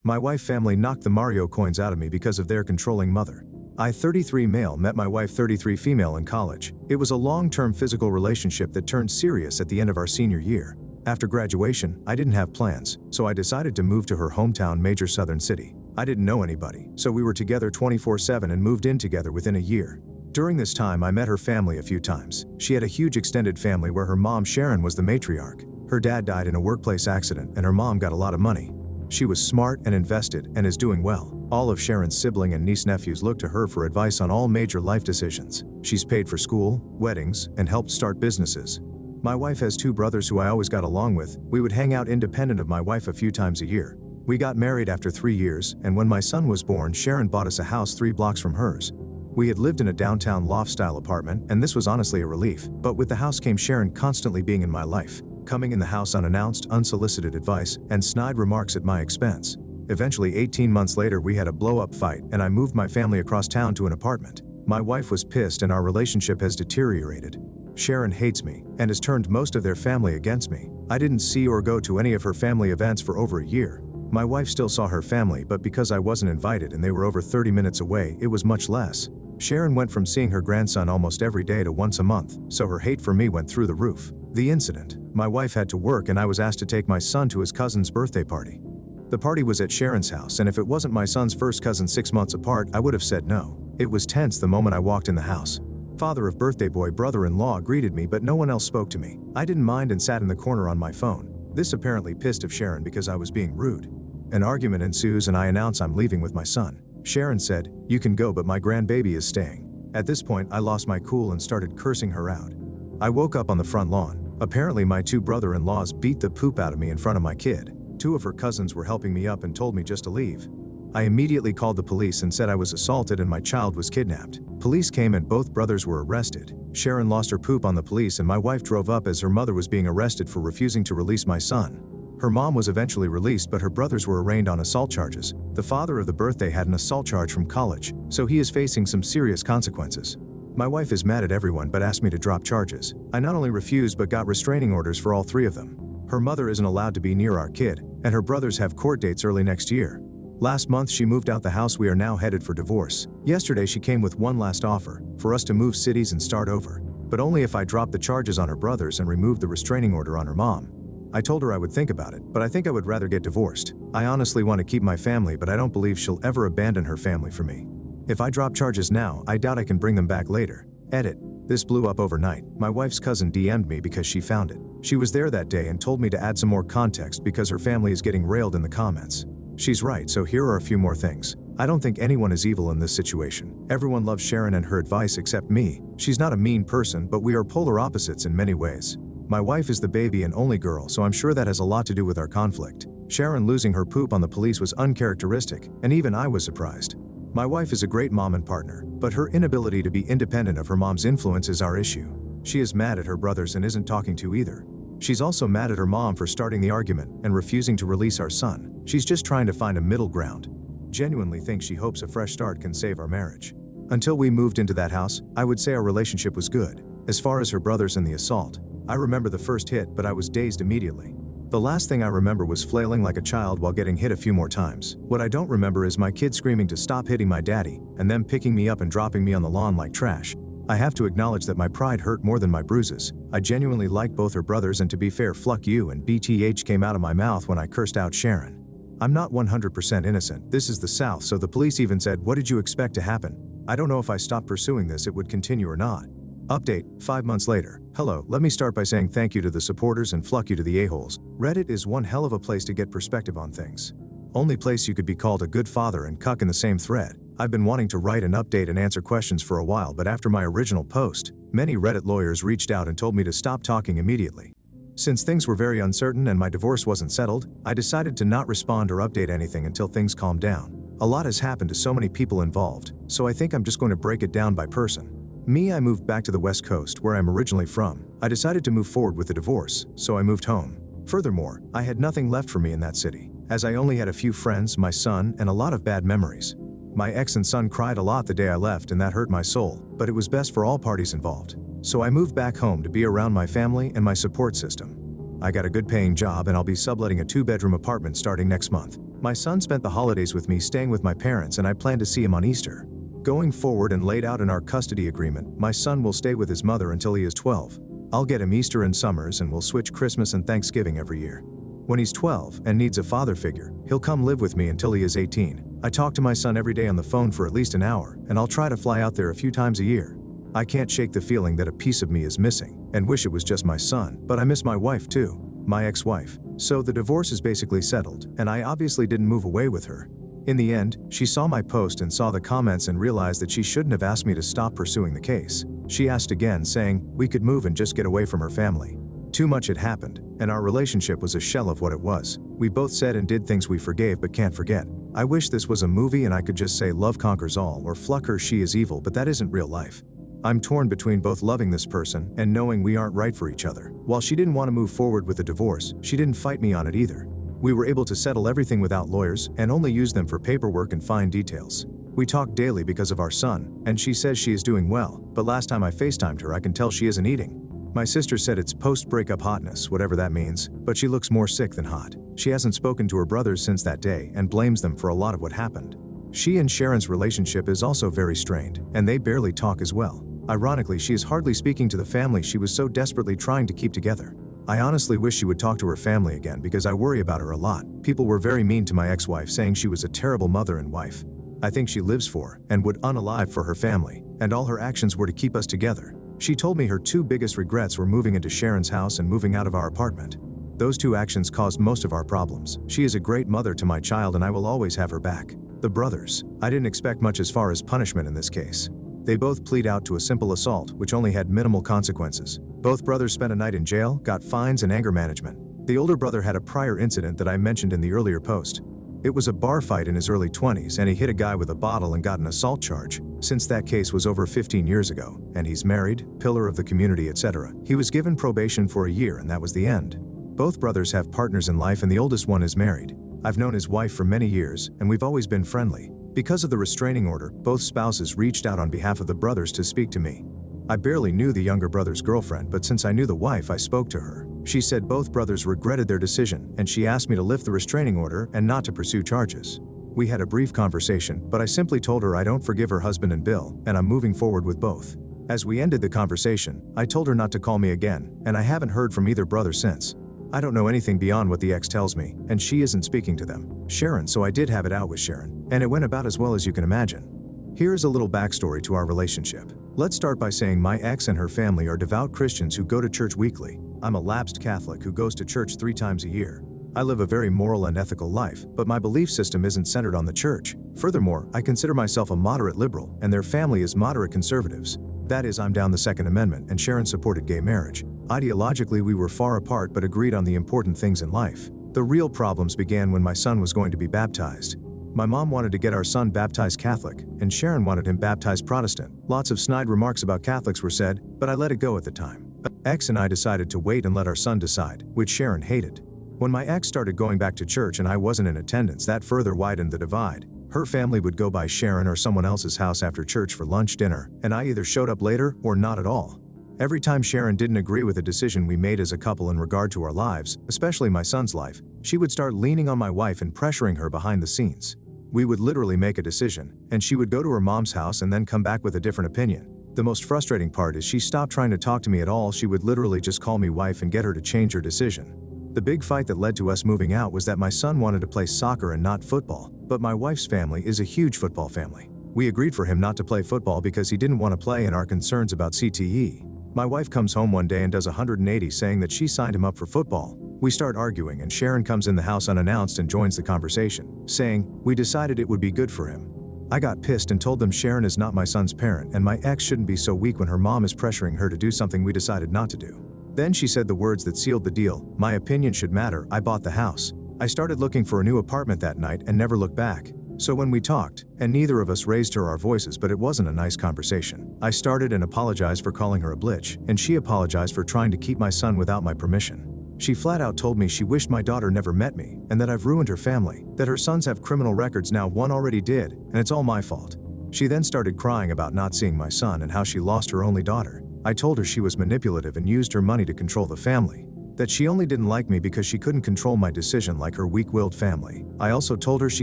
My wife family knocked the Mario coins out of me because of their controlling mother. I, 33 male, met my wife, 33 female, in college. It was a long-term physical relationship that turned serious at the end of our senior year. After graduation, I didn't have plans, so I decided to move to her hometown major southern city. I didn't know anybody, so we were together 24/7 and moved in together within a year. During this time, I met her family a few times. She had a huge extended family where her mom, Sharon, was the matriarch. Her dad died in a workplace accident and her mom got a lot of money. She was smart and invested and is doing well. All of Sharon's sibling and niece-nephews look to her for advice on all major life decisions. She's paid for school, weddings, and helped start businesses. My wife has 2 brothers who I always got along with. We would hang out independent of my wife a few times a year. We got married after 3 years, and when my son was born, Sharon bought us a house 3 blocks from hers. We had lived in a downtown loft-style apartment, and this was honestly a relief. But with the house came Sharon constantly being in my life, coming in the house unannounced, unsolicited advice, and snide remarks at my expense. Eventually, 18 months later, we had a blow-up fight, and I moved my family across town to an apartment. My wife was pissed and our relationship has deteriorated. Sharon hates me, and has turned most of their family against me. I didn't see or go to any of her family events for over a year. My wife still saw her family, but because I wasn't invited and they were over 30 minutes away, it was much less. Sharon went from seeing her grandson almost every day to once a month, so her hate for me went through the roof. The incident: my wife had to work and I was asked to take my son to his cousin's birthday party. The party was at Sharon's house, and if it wasn't my son's first cousin 6 months apart, I would have said no. It was tense the moment I walked in the house. Father of birthday boy brother-in-law greeted me, but no one else spoke to me. I didn't mind and sat in the corner on my phone. This apparently pissed off Sharon because I was being rude. An argument ensues and I announce I'm leaving with my son. Sharon said, "You can go, but my grandbaby is staying." At this point, I lost my cool and started cursing her out. I woke up on the front lawn. Apparently my 2 brother-in-laws beat the poop out of me in front of my kid. 2 of her cousins were helping me up and told me just to leave. I immediately called the police and said I was assaulted and my child was kidnapped. Police came and both brothers were arrested. Sharon lost her poop on the police and my wife drove up as her mother was being arrested for refusing to release my son. Her mom was eventually released, but her brothers were arraigned on assault charges. The father of the birthday had an assault charge from college, so he is facing some serious consequences. My wife is mad at everyone but asked me to drop charges. I not only refused but got restraining orders for all 3 of them. Her mother isn't allowed to be near our kid, and her brothers have court dates early next year. Last month she moved out the house. We are now headed for divorce. Yesterday she came with one last offer, for us to move cities and start over. But only if I drop the charges on her brothers and remove the restraining order on her mom. I told her I would think about it, but I think I would rather get divorced. I honestly want to keep my family, but I don't believe she'll ever abandon her family for me. If I drop charges now, I doubt I can bring them back later. Edit. This blew up overnight. My wife's cousin DM'd me because she found it. She was there that day and told me to add some more context because her family is getting railed in the comments. She's right, so here are a few more things. I don't think anyone is evil in this situation. Everyone loves Sharon and her advice except me. She's not a mean person, but we are polar opposites in many ways. My wife is the baby and only girl, so I'm sure that has a lot to do with our conflict. Sharon losing her poop on the police was uncharacteristic, and even I was surprised. My wife is a great mom and partner, but her inability to be independent of her mom's influence is our issue. She is mad at her brothers and isn't talking to either. She's also mad at her mom for starting the argument and refusing to release our son. She's just trying to find a middle ground. Genuinely think she hopes a fresh start can save our marriage. Until we moved into that house, I would say our relationship was good. As far as her brothers and the assault, I remember the first hit, but I was dazed immediately. The last thing I remember was flailing like a child while getting hit a few more times. What I don't remember is my kid screaming to stop hitting my daddy, and them picking me up and dropping me on the lawn like trash. I have to acknowledge that my pride hurt more than my bruises. I genuinely like both her brothers, and to be fair, fuck you and BTH came out of my mouth when I cursed out Sharon. I'm not 100% innocent. This is the South, so the police even said, "What did you expect to happen?" I don't know if I stopped pursuing this, it would continue or not. Update, 5 months later. Hello, let me start by saying thank you to the supporters and fuck you to the a-holes. Reddit is one hell of a place to get perspective on things. Only place you could be called a good father and cuck in the same thread. I've been wanting to write and update and answer questions for a while, but after my original post, many Reddit lawyers reached out and told me to stop talking immediately. Since things were very uncertain and my divorce wasn't settled, I decided to not respond or update anything until things calmed down. A lot has happened to so many people involved, so I think I'm just going to break it down by person. Me, I moved back to the West Coast, where I'm originally from. I decided to move forward with the divorce, so I moved home. Furthermore, I had nothing left for me in that city, as I only had a few friends, my son, and a lot of bad memories. My ex and son cried a lot the day I left, and that hurt my soul, but it was best for all parties involved. So I moved back home to be around my family and my support system. I got a good paying job and I'll be subletting a 2-bedroom apartment starting next month. My son spent the holidays with me staying with my parents and I plan to see him on Easter. Going forward and laid out in our custody agreement, my son will stay with his mother until he is 12. I'll get him Easter and summers and we'll switch Christmas and Thanksgiving every year. When he's 12 and needs a father figure, he'll come live with me until he is 18. I talk to my son every day on the phone for at least an hour, and I'll try to fly out there a few times a year. I can't shake the feeling that a piece of me is missing, and wish it was just my son, but I miss my wife too, my ex-wife. So the divorce is basically settled, and I obviously didn't move away with her. In the end, she saw my post and saw the comments and realized that she shouldn't have asked me to stop pursuing the case. She asked again, saying we could move and just get away from her family. Too much had happened, and our relationship was a shell of what it was. We both said and did things we forgave but can't forget. I wish this was a movie and I could just say love conquers all or fluck her she is evil, but that isn't real life. I'm torn between both loving this person and knowing we aren't right for each other. While she didn't want to move forward with the divorce, she didn't fight me on it either. We were able to settle everything without lawyers and only use them for paperwork and fine details. We talk daily because of our son, and she says she is doing well, but last time I FaceTimed her I can tell she isn't eating. My sister said it's post-breakup hotness, whatever that means, but she looks more sick than hot. She hasn't spoken to her brothers since that day and blames them for a lot of what happened. She and Sharon's relationship is also very strained, and they barely talk as well. Ironically, she is hardly speaking to the family she was so desperately trying to keep together. I honestly wish she would talk to her family again because I worry about her a lot. People were very mean to my ex-wife, saying she was a terrible mother and wife. I think she lives for and would unalive for her family, and all her actions were to keep us together. She told me her two biggest regrets were moving into Sharon's house and moving out of our apartment. Those two actions caused most of our problems. She is a great mother to my child and I will always have her back. The brothers. I didn't expect much as far as punishment in this case. They both plead out to a simple assault, which only had minimal consequences. Both brothers spent a night in jail, got fines and anger management. The older brother had a prior incident that I mentioned in the earlier post. It was a bar fight in his early 20s and he hit a guy with a bottle and got an assault charge. Since that case was over 15 years ago, and he's married, pillar of the community, etc., he was given probation for a year and that was the end. Both brothers have partners in life and the oldest one is married. I've known his wife for many years and we've always been friendly. Because of the restraining order, both spouses reached out on behalf of the brothers to speak to me. I barely knew the younger brother's girlfriend, but since I knew the wife, I spoke to her. She said both brothers regretted their decision, and she asked me to lift the restraining order and not to pursue charges. We had a brief conversation, but I simply told her I don't forgive her husband and Bill, and I'm moving forward with both. As we ended the conversation, I told her not to call me again, and I haven't heard from either brother since. I don't know anything beyond what the ex tells me, and she isn't speaking to them. Sharon, so I did have it out with Sharon, and it went about as well as you can imagine. Here's a little backstory to our relationship. Let's start by saying my ex and her family are devout Christians who go to church weekly. I'm a lapsed Catholic who goes to church 3 times a year. I live a very moral and ethical life, but my belief system isn't centered on the church. Furthermore, I consider myself a moderate liberal, and their family is moderate conservatives. That is, I'm down the Second Amendment, and Sharon supported gay marriage. Ideologically, we were far apart but agreed on the important things in life. The real problems began when my son was going to be baptized. My mom wanted to get our son baptized Catholic, and Sharon wanted him baptized Protestant. Lots of snide remarks about Catholics were said, but I let it go at the time. Ex and I decided to wait and let our son decide, which Sharon hated. When my ex started going back to church and I wasn't in attendance, that further widened the divide. Her family would go by Sharon or someone else's house after church for lunch, dinner, and I either showed up later or not at all. Every time Sharon didn't agree with a decision we made as a couple in regard to our lives, especially my son's life, she would start leaning on my wife and pressuring her behind the scenes. We would literally make a decision, and she would go to her mom's house and then come back with a different opinion. The most frustrating part is she stopped trying to talk to me at all. She would literally just call me wife and get her to change her decision. The big fight that led to us moving out was that my son wanted to play soccer and not football, but my wife's family is a huge football family. We agreed for him not to play football because he didn't want to play and our concerns about CTE. My wife comes home one day and does 180 saying that she signed him up for football. We start arguing and Sharon comes in the house unannounced and joins the conversation, saying, "We decided it would be good for him." I got pissed and told them Sharon is not my son's parent and my ex shouldn't be so weak when her mom is pressuring her to do something we decided not to do. Then she said the words that sealed the deal, "My opinion should matter, I bought the house." I started looking for a new apartment that night and never looked back. So when we talked, and neither of us raised our voices, but it wasn't a nice conversation, I started and apologized for calling her a bitch, and she apologized for trying to keep my son without my permission. She flat out told me she wished my daughter never met me, and that I've ruined her family, that her sons have criminal records now, one already did, and it's all my fault. She then started crying about not seeing my son and how she lost her only daughter. I told her she was manipulative and used her money to control the family. that she only didn't like me because she couldn't control my decision like her weak-willed family. I also told her she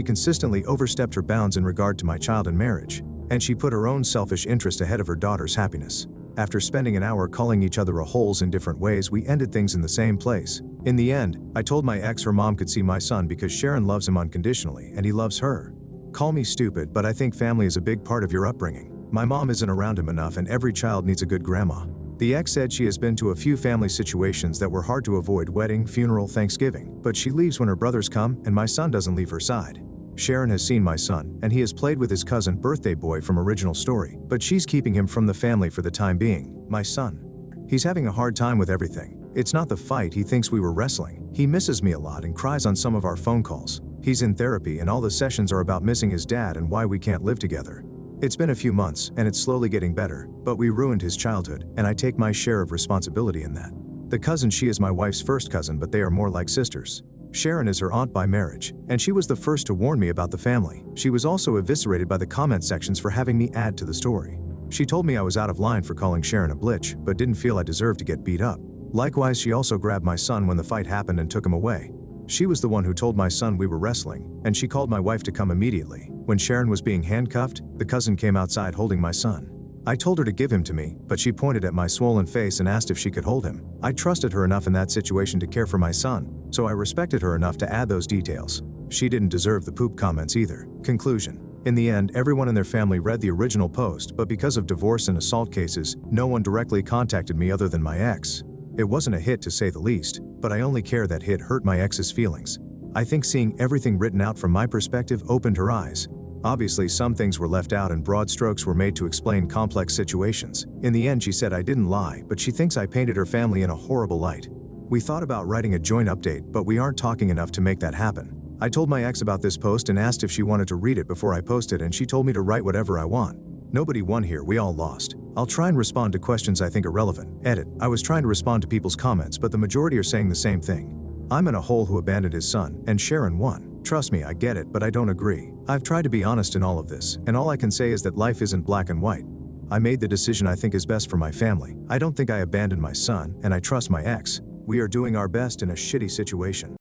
consistently overstepped her bounds in regard to my child and marriage, and she put her own selfish interest ahead of her daughter's happiness. After spending an hour calling each other a holes in different ways, we ended things in the same place. In the end, I told my ex her mom could see my son because Sharon loves him unconditionally and he loves her. Call me stupid, but I think family is a big part of your upbringing. My mom isn't around him enough and every child needs a good grandma. The ex said she has been to a few family situations that were hard to avoid: wedding, funeral, Thanksgiving, but she leaves when her brothers come and my son doesn't leave her side. Sharon has seen my son, and he has played with his cousin birthday boy from Original Story, but she's keeping him from the family for the time being. My son. He's having a hard time with everything. It's not the fight, he thinks we were wrestling. He misses me a lot and cries on some of our phone calls. He's in therapy and all the sessions are about missing his dad and why we can't live together. It's been a few months and it's slowly getting better, but we ruined his childhood and I take my share of responsibility in that. The cousin, she is my wife's first cousin, but they are more like sisters. Sharon is her aunt by marriage, and she was the first to warn me about the family. She was also eviscerated by the comment sections for having me add to the story. She told me I was out of line for calling Sharon a bitch, but didn't feel I deserved to get beat up. Likewise, she also grabbed my son when the fight happened and took him away. She was the one who told my son we were wrestling, and she called my wife to come immediately. When Sharon was being handcuffed, the cousin came outside holding my son. I told her to give him to me, but she pointed at my swollen face and asked if she could hold him. I trusted her enough in that situation to care for my son, so I respected her enough to add those details. She didn't deserve the poop comments either. Conclusion. In the end, everyone in their family read the original post, but because of divorce and assault cases, no one directly contacted me other than my ex. It wasn't a hit to say the least, but I only care that hit hurt my ex's feelings. I think seeing everything written out from my perspective opened her eyes. Obviously, some things were left out and broad strokes were made to explain complex situations. In the end, she said I didn't lie, but she thinks I painted her family in a horrible light. We thought about writing a joint update, but we aren't talking enough to make that happen. I told my ex about this post and asked if she wanted to read it before I posted, and she told me to write whatever I want. Nobody won here, we all lost. I'll try and respond to questions I think are relevant. Edit. I was trying to respond to people's comments, but the majority are saying the same thing. I'm in a hole who abandoned his son, and Sharon won. Trust me, I get it, but I don't agree. I've tried to be honest in all of this, and all I can say is that life isn't black and white. I made the decision I think is best for my family. I don't think I abandoned my son, and I trust my ex. We are doing our best in a shitty situation.